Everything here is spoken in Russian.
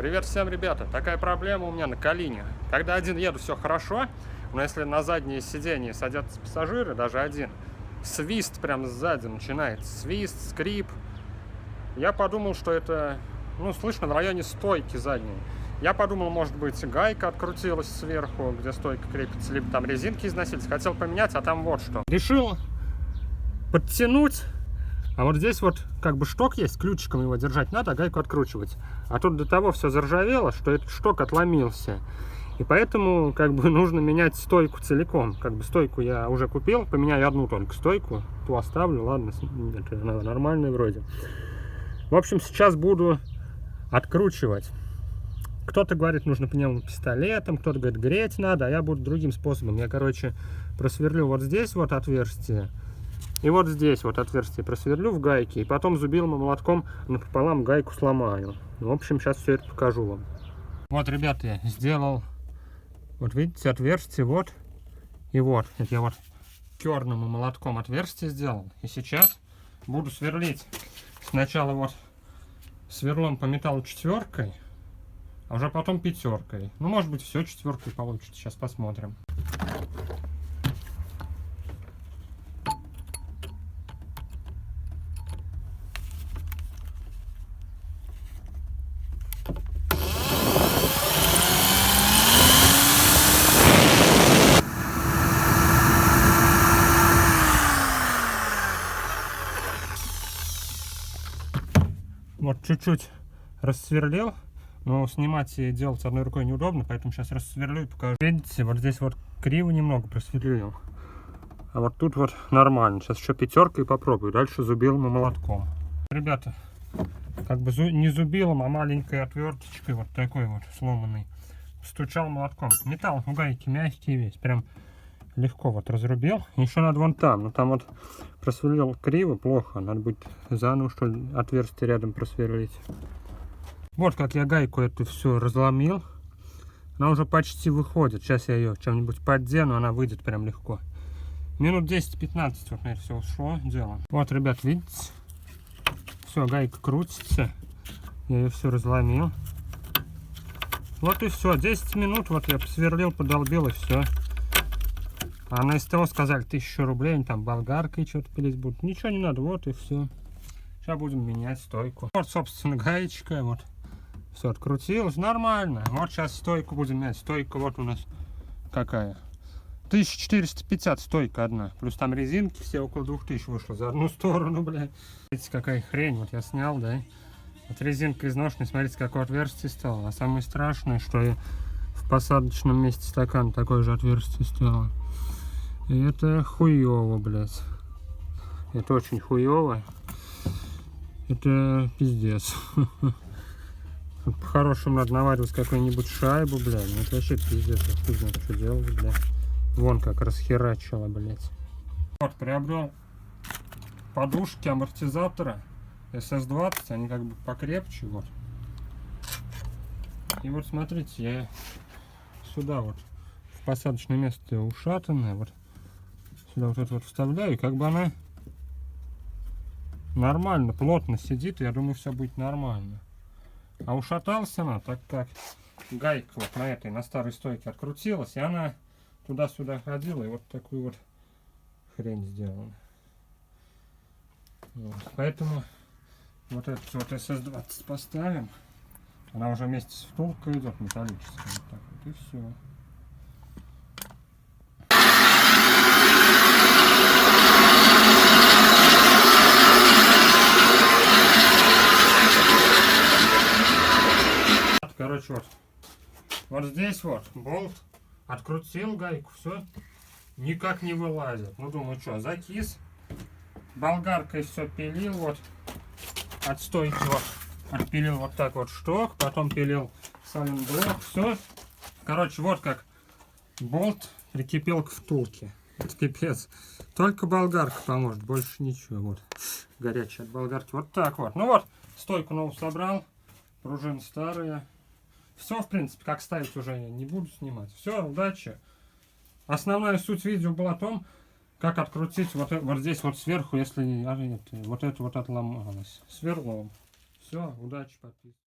Привет всем, ребята! Такая проблема у меня на Калине. Когда один еду, все хорошо, но если на заднее сиденье садятся пассажиры, даже один, свист прям сзади начинается. Свист, скрип. Я подумал, что это, слышно в районе стойки задней. Я подумал, может быть, гайка открутилась сверху, где стойка крепится, либо там резинки износились. Хотел поменять, а там вот что. Решил подтянуть. А вот здесь вот как бы шток есть, ключиком его держать надо, а гайку откручивать. А тут до того все заржавело, что этот шток отломился. И поэтому как бы нужно менять стойку целиком. Как бы стойку я уже купил, поменяю одну только стойку. Ту оставлю, ладно, это нормальная вроде. В общем, сейчас буду откручивать. Кто-то говорит, нужно по нему пистолетом, кто-то говорит, греть надо, а я буду другим способом. Я, короче, просверлю вот здесь вот отверстие. И вот здесь вот отверстие просверлю в гайке, и потом зубилом и молотком напополам гайку сломаю. В общем, сейчас все это покажу вам. Вот, ребята, я сделал, вот видите, отверстие, вот, и вот. Это я вот керным и молотком отверстие сделал. И сейчас буду сверлить. Сначала вот сверлом по металлу четверкой, а уже потом пятеркой. Ну, может быть, все четверкой получится. Сейчас посмотрим. Вот чуть-чуть рассверлил, но снимать и делать одной рукой неудобно, поэтому сейчас рассверлю и покажу. Видите, вот здесь вот криво немного просверлил, а вот тут вот нормально. Сейчас еще пятеркой попробую, дальше зубилом и молотком. Ребята, как бы не зубилом, а маленькой отверточкой, вот такой вот сломанный, стучал молотком. Металл у гайки мягкий весь, прям легко вот разрубил. Еще надо вон там, но там вот просверлил криво, плохо. Надо будет заново, что ли, отверстие рядом просверлить. Вот как я гайку эту все разломил. Она уже почти выходит. Сейчас я ее чем-нибудь поддену, она выйдет прям легко. Минут 10-15 вот на это все ушло дело. Вот, ребят, видите? Все, гайка крутится. Я ее все разломил. Вот и все. 10 минут вот я посверлил, подолбил и все. А на СТО сказали 1000 рублей, они там болгаркой что-то пилить будут. Ничего не надо, вот и все. Сейчас будем менять стойку. Вот, собственно, гаечка, вот. Все открутилось, нормально. Вот сейчас стойку будем менять. Стойка вот у нас какая? 1450 стойка одна. Плюс там резинки все около 2000 вышло за одну сторону, блядь. Видите, какая хрень, вот я снял, да? Вот резинка изношенная, смотрите, какое отверстие стало. А самое страшное, что и в посадочном месте стакана такое же отверстие стало. И это хуёво, блядь. Это очень хуёво. Это пиздец. По-хорошему надо наваривать какую-нибудь шайбу, блядь. Это вообще пиздец. Я хуй знает, что делать, блядь. Вон как расхерачило, блядь. Вот, приобрел подушки амортизатора SS20. Они как бы покрепче, вот. И вот смотрите, я сюда вот в посадочное место ушатанное, вот. Сюда вот это вот вставляю, и как бы она нормально, плотно сидит, и я думаю, все будет нормально. А ушаталась она, так как гайка вот на этой, на старой стойке открутилась, и она туда-сюда ходила, и вот такую вот хрень сделала. Вот. Поэтому вот этот вот SS20 поставим. Она уже вместе с втулкой идет металлическая. Вот так вот, и все. Короче, вот здесь вот болт, открутил гайку, все, никак не вылазит. Ну, думаю, что, закис, болгаркой все пилил, вот, от стойки вот, отпилил вот так вот шток, потом пилил сайлентблок, все. Короче, вот как болт прикипел к втулке. Это пипец. Только болгарка поможет, больше ничего. Вот, горячая от болгарки, вот так вот. Ну вот, стойку новую собрал, пружины старые. Все, в принципе, как ставить уже не буду снимать. Все, удачи. Основная суть видео была о том, как открутить вот здесь вот сверху, если вот это вот отломалось. Сверлом. Все, удачи, подписывайтесь.